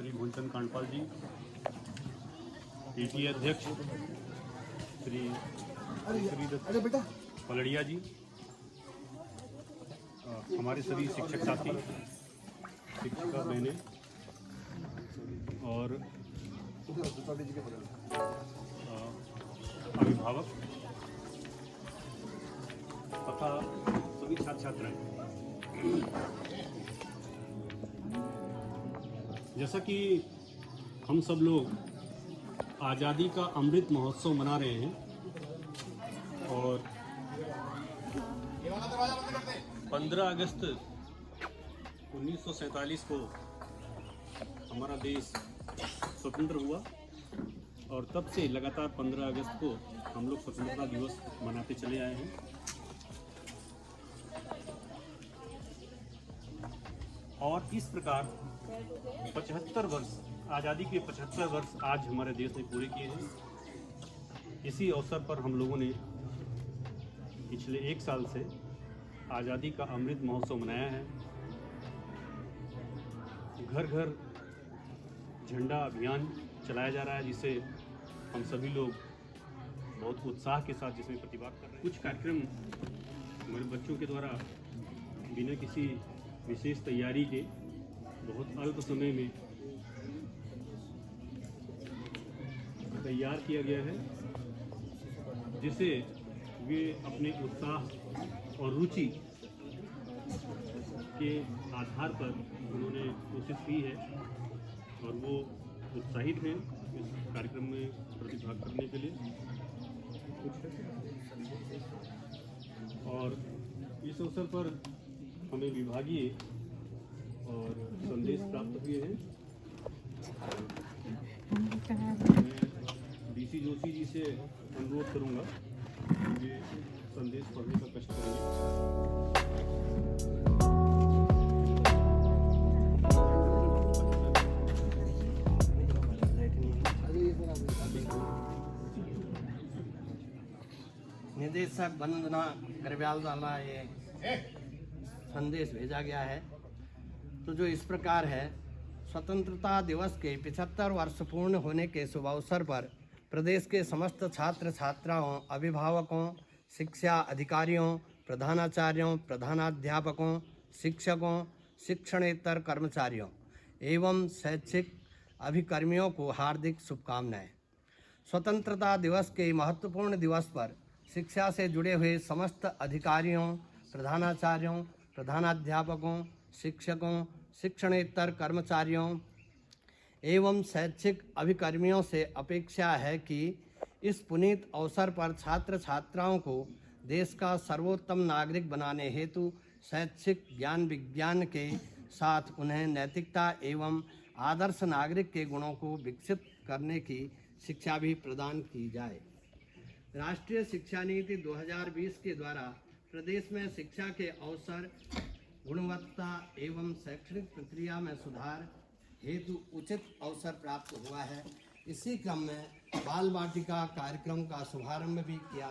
श्री भूलचंद कांडपाल जी, PTA अध्यक्ष श्री पलड़िया जी, हमारे सभी शिक्षक साथी, शिक्षिका बहनें और अभिभावक तथा सभी छात्र छात्राएं, जैसा कि हम सब लोग आज़ादी का अमृत महोत्सव मना रहे हैं और 15 अगस्त 1947 को हमारा देश स्वतंत्र हुआ और तब से लगातार 15 अगस्त को हम लोग स्वतंत्रता दिवस मनाते चले आए हैं। और इस प्रकार 75 वर्ष, आज़ादी के 75 वर्ष आज हमारे देश ने पूरे किए हैं। इसी अवसर पर हम लोगों ने पिछले 1 साल से आज़ादी का अमृत महोत्सव मनाया है। घर घर झंडा अभियान चलाया जा रहा है, जिसे हम सभी लोग बहुत उत्साह के साथ जिसमें प्रतिभाग कर रहे हैं। कुछ कार्यक्रम हमारे बच्चों के द्वारा बिना किसी विशेष तैयारी के बहुत अल्प समय में तैयार किया गया है, जिसे वे अपने उत्साह और रुचि के आधार पर उन्होंने कोशिश की है और वो उत्साहित हैं इस कार्यक्रम में प्रतिभाग करने के लिए। और इस अवसर पर हमें विभागीय और संदेश प्राप्त हुए हैं। मैं डीसी जोशी जी से अनुरोध करूंगा कि ये संदेश पढ़ने का कष्ट करेंगे। निदेशक वंदना गर्ब्याल द्वारा ये संदेश भेजा गया है। तो जो इस प्रकार है, स्वतंत्रता दिवस के 75 वर्ष पूर्ण होने के शुभ अवसर पर प्रदेश के समस्त छात्र छात्राओं, अभिभावकों, शिक्षा अधिकारियों, प्रधानाचार्यों, प्रधानाध्यापकों, शिक्षकों, शिक्षणेतर कर्मचारियों एवं शैक्षिक अभिकर्मियों को हार्दिक शुभकामनाएं। स्वतंत्रता दिवस के महत्वपूर्ण दिवस पर शिक्षा से जुड़े हुए समस्त अधिकारियों, प्रधानाचार्यों, प्रधानाध्यापकों, शिक्षकों, शिक्षणेतर कर्मचारियों एवं शैक्षिक अभिकर्मियों से अपेक्षा है कि इस पुनीत अवसर पर छात्र छात्राओं को देश का सर्वोत्तम नागरिक बनाने हेतु शैक्षिक ज्ञान विज्ञान के साथ उन्हें नैतिकता एवं आदर्श नागरिक के गुणों को विकसित करने की शिक्षा भी प्रदान की जाए। राष्ट्रीय शिक्षा नीति 2020 के द्वारा प्रदेश में शिक्षा के अवसर, गुणवत्ता एवं शैक्षणिक प्रक्रिया में सुधार हेतु उचित अवसर प्राप्त हुआ है। इसी क्रम में बाल वाटिका कार्यक्रम का शुभारंभ भी किया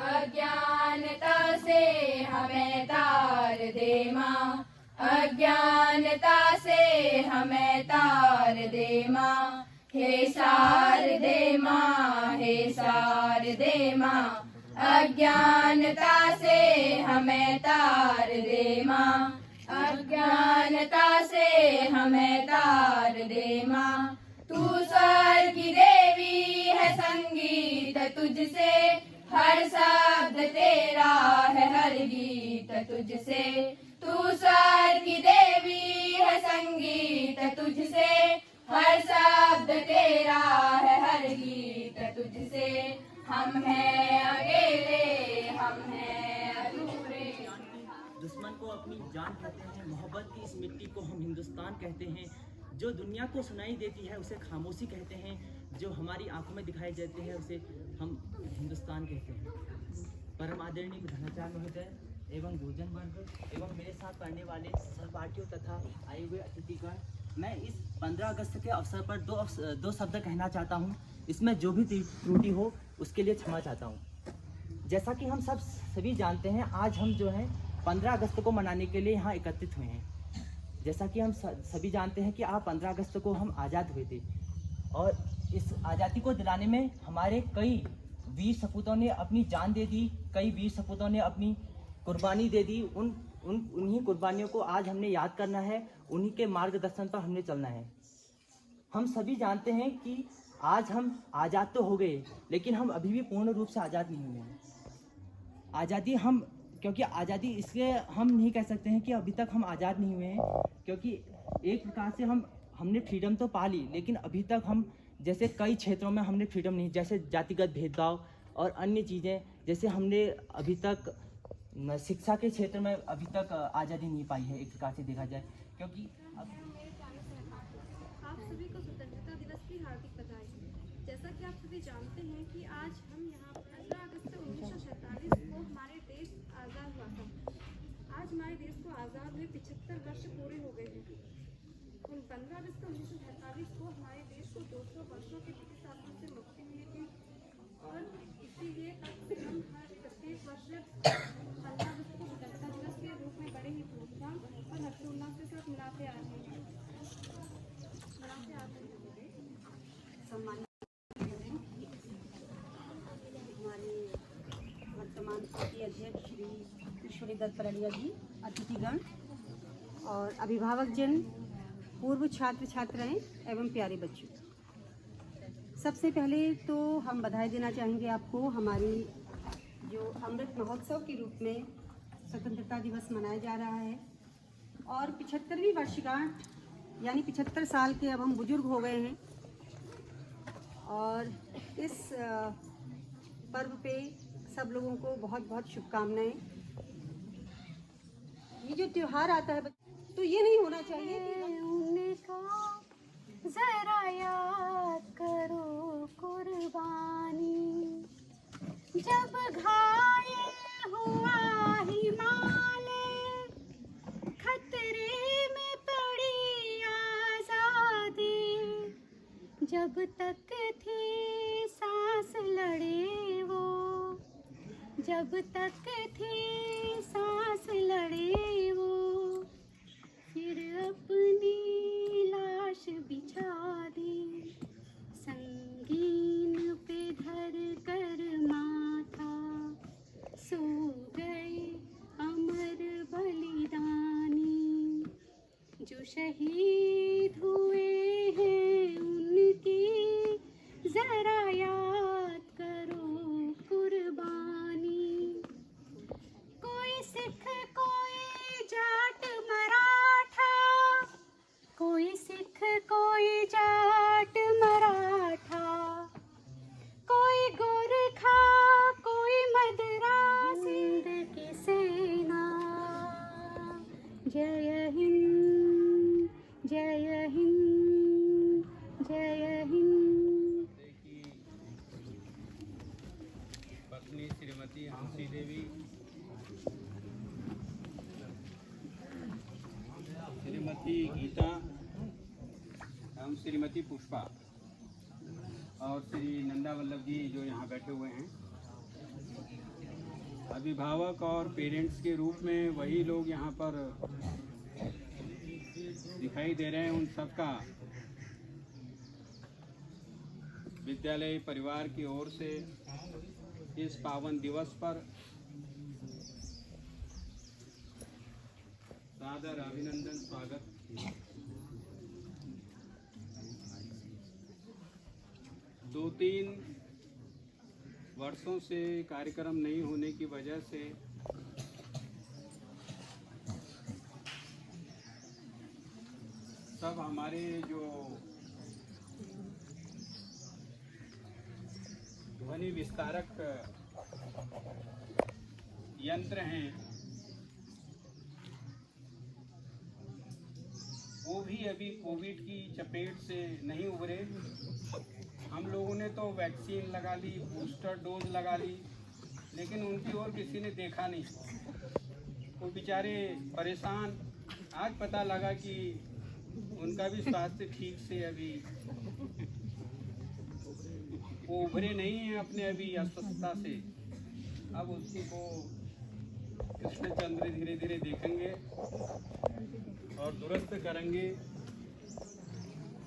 अज्ञानता से हमें तार दे माँ, अज्ञानता से हमें तार दे माँ, हे सार दे माँ, हे सार दे माँ, अज्ञानता से हमें तार दे माँ, अज्ञानता से हमें तार दे माँ। तू स्वर की देवी है, संगीत तुझसे, हर शब्द तेरा है, हर गीत तुझसे। तू स्वर की देवी है, संगीत तुझसे, हर शब्द तेरा है, हर गीत तुझसे। हम हैं अकेले, हम हैं अधूरे। दुश्मन को अपनी जान कहते हैं, मोहब्बत की इस मिट्टी को हम हिंदुस्तान कहते हैं। जो दुनिया को सुनाई देती है उसे खामोशी कहते हैं, जो हमारी आंखों में दिखाई देते हैं उसे हम हिंदुस्तान कहते हैं। परम आदरणीय प्रधानाचार्य महोदय एवं गुरुजन वर्ग एवं मेरे साथ पढ़ने वाले सहपाठियों तथा आए हुए अतिथिगण, मैं इस 15 अगस्त के अवसर पर दो शब्द कहना चाहता हूँ। इसमें जो भी त्रुटि हो उसके लिए क्षमा चाहता हूँ। जैसा कि हम सभी जानते हैं, आज हम जो है 15 अगस्त को मनाने के लिए यहाँ एकत्रित हुए हैं। जैसा कि हम सभी जानते हैं कि आप 15 अगस्त को हम आज़ाद हुए थे और इस आज़ादी को दिलाने में हमारे कई वीर सपूतों ने अपनी जान दे दी, कई वीर सपूतों ने अपनी कुर्बानी दे दी। उन्हीं कुर्बानियों को आज हमने याद करना है, उन्हीं के मार्गदर्शन पर हमने चलना है। हम सभी जानते हैं कि आज हम आज़ाद तो हो गए, लेकिन हम अभी भी पूर्ण रूप से आज़ाद नहीं हुए हैं। आज़ादी क्योंकि आज़ादी इसलिए हम नहीं कह सकते हैं कि अभी तक हम आज़ाद नहीं हुए हैं, क्योंकि एक प्रकार से हमने फ्रीडम तो पा ली, लेकिन अभी तक हम जैसे कई क्षेत्रों में हमने फ्रीडम नहीं, जैसे जातिगत भेदभाव और अन्य चीज़ें, जैसे हमने अभी तक शिक्षा के क्षेत्र में अभी तक आज़ादी नहीं पाई है एक प्रकार से देखा जाए। क्योंकि आप सभी को स्वतंत्रता दिवस की हार्दिक बधाई। जैसा कि आप सभी जानते हैं कि आज हम यहाँ 15 अगस्त 1947 को हमारे देश आज़ाद हुआ था। आज हमारे देश को आज़ाद हुए 75 वर्ष पूरे हो गए हैं। उन 15 अगस्त 1947 को हमारे देश को 200 वर्षों के ब्रिटिश शासन से मुक्ति मिली थी और इसीलिए हम प्रत्येक वर्ष 15 अगस्त को स्वतंत्रता दिवस के रूप में बड़े ही धूमधाम और हर्षोल्लास के साथ मनाते आ रहे हैं। सम्मानित हमारे वर्तमान पार्टी अध्यक्ष श्री ईश्वरी दत्त परड़िया जी, अतिथिगण और अभिभावक जन, पूर्व छात्र छात्राएं एवं प्यारे बच्चों, सबसे पहले तो हम बधाई देना चाहेंगे आपको। हमारी जो अमृत महोत्सव के रूप में स्वतंत्रता दिवस मनाया जा रहा है और 75वीं वर्षगांठ यानी 75 साल के अब हम बुजुर्ग हो गए हैं और इस पर्व पे सब लोगों को बहुत बहुत शुभकामनाएं। ये जो त्योहार आता है तो ये नहीं होना चाहिए कि उनको जरा याद करो कुर्बानी, जब घायल हुआ हिमालय, खतरे में पड़ी आजादी, जब तक थी सांस लड़े वो, जब तक थी सांस लड़े वो, फिर अपनी लाश बिछा दी, संगीन पे धर कर माथा, सो गए अमर बलिदानी, जो शहीद हुए हैं उनकी जरा याद करो कुर्बानी। कोई सिख, कोई जाट मराठा, कोई सिख, कोई जाट मराठा, कोई गोरखा, कोई मद्रासी, हिंद की सेना, जय हिंद, जय हिंद, जय हिंद। पत्नी श्रीमती हंसी देवी, श्रीमती गीता एवं श्रीमती पुष्पा और श्री नंदा वल्लभ जी जो यहाँ बैठे हुए हैं, अभिभावक और पेरेंट्स के रूप में वही लोग यहाँ पर दिखाई दे रहे हैं। उन सबका विद्यालय परिवार की ओर से इस पावन दिवस पर सादर अभिनंदन, स्वागत। 2-3 वर्षों से कार्यक्रम नहीं होने की वजह से सब हमारे जो ध्वनि विस्तारक यंत्र हैं वो भी अभी कोविड की चपेट से नहीं उभरे। हम लोगों ने तो वैक्सीन लगा ली, बूस्टर डोज लगा ली, लेकिन उनकी ओर किसी ने देखा नहीं। वो बेचारे परेशान। आज पता लगा कि उनका भी स्वास्थ्य ठीक से अभी वो उभरे नहीं हैं अपने अभी अस्वस्थता से। अब उसको कृष्णचंद्र धीरे धीरे देखेंगे। और दुरुस्त करेंगे,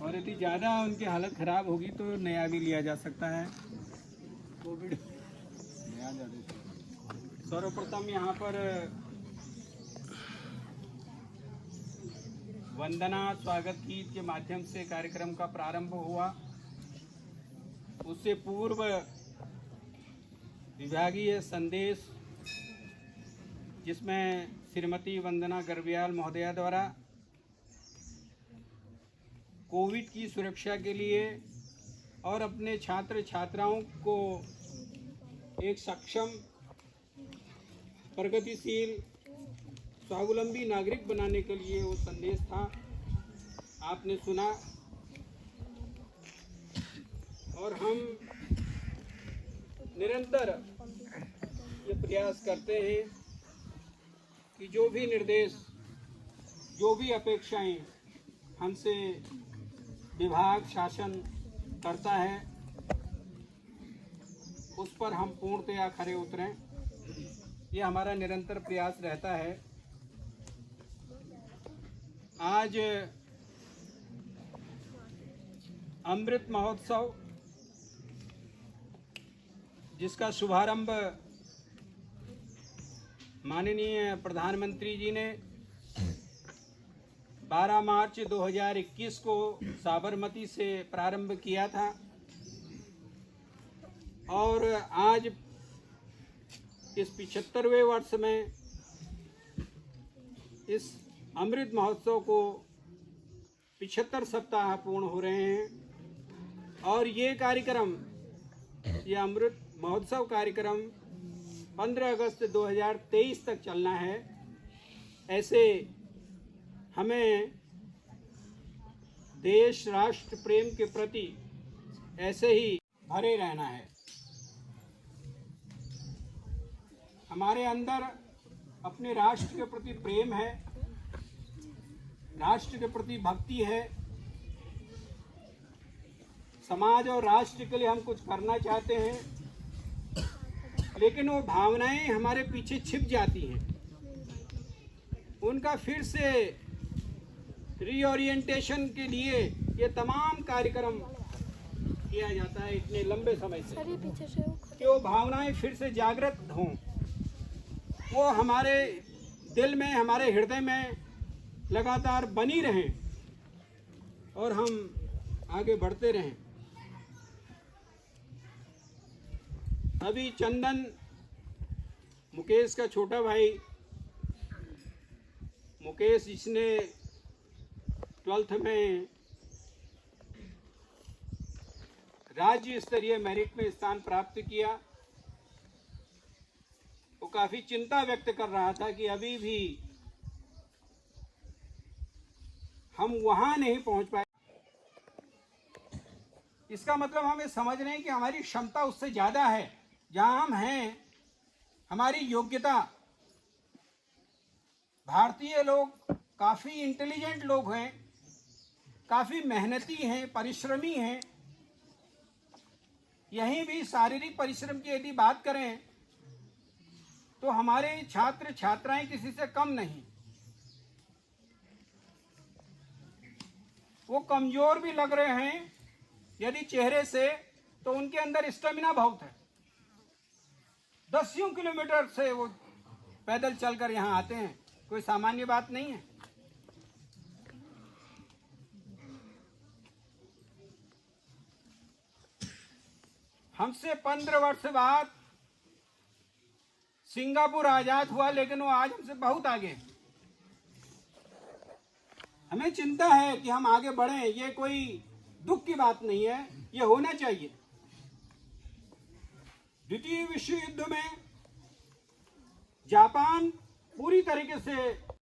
और यदि ज़्यादा उनकी हालत ख़राब होगी तो नया भी लिया जा सकता है। कोविड सर्वप्रथम यहाँ पर वंदना स्वागत गीत के माध्यम से कार्यक्रम का प्रारंभ हुआ। उससे पूर्व विभागीय संदेश, जिसमें श्रीमती वंदना गर्ब्याल महोदया द्वारा कोविड की सुरक्षा के लिए और अपने छात्र छात्राओं को एक सक्षम, प्रगतिशील, स्वावलंबी नागरिक बनाने के लिए वो संदेश था, आपने सुना। और हम निरंतर ये प्रयास करते हैं कि जो भी निर्देश, जो भी अपेक्षाएं हमसे विभाग शासन करता है, उस पर हम पूर्णतया खरे उतरें। ये हमारा निरंतर प्रयास रहता है। आज अमृत महोत्सव, जिसका शुभारंभ माननीय प्रधानमंत्री जी ने 12 मार्च 2021 को साबरमती से प्रारंभ किया था, और आज इस 75वें वर्ष में इस अमृत महोत्सव को 75 सप्ताह पूर्ण हो रहे हैं। और ये कार्यक्रम, ये अमृत महोत्सव कार्यक्रम 15 अगस्त 2023 तक चलना है। ऐसे हमें देश राष्ट्र प्रेम के प्रति ऐसे ही भरे रहना है। हमारे अंदर अपने राष्ट्र के प्रति प्रेम है, राष्ट्र के प्रति भक्ति है, समाज और राष्ट्र के लिए हम कुछ करना चाहते हैं, लेकिन वो भावनाएं हमारे पीछे छिप जाती हैं। उनका फिर से रीओरिएंटेशन के लिए ये तमाम कार्यक्रम किया जाता है इतने लंबे समय से, कि वो भावनाएं फिर से जागृत हों, वो हमारे दिल में, हमारे हृदय में लगातार बनी रहें और हम आगे बढ़ते रहें। अभी चंदन, मुकेश का छोटा भाई मुकेश, जिसने 12th में राज्य स्तरीय मेरिट में स्थान प्राप्त किया, वो काफी चिंता व्यक्त कर रहा था कि अभी भी हम वहां नहीं पहुंच पाए। इसका मतलब हम ये समझ रहे हैं कि हमारी क्षमता उससे ज्यादा है। जहां हम हैं, हमारी योग्यता, भारतीय लोग काफी इंटेलिजेंट लोग हैं, काफी मेहनती हैं, परिश्रमी हैं। यहीं भी शारीरिक परिश्रम की यदि बात करें तो हमारे छात्र छात्राएं किसी से कम नहीं। वो कमजोर भी लग रहे हैं यदि चेहरे से, तो उनके अंदर स्टेमिना बहुत है। 10 किलोमीटर से वो पैदल चलकर यहाँ आते हैं, कोई सामान्य बात नहीं है। हमसे 15 वर्ष बाद सिंगापुर आजाद हुआ, लेकिन वो आज हमसे बहुत आगे है। हमें चिंता है कि हम आगे बढ़ें, ये कोई दुख की बात नहीं है, ये होना चाहिए। द्वितीय विश्व युद्ध में जापान पूरी तरीके से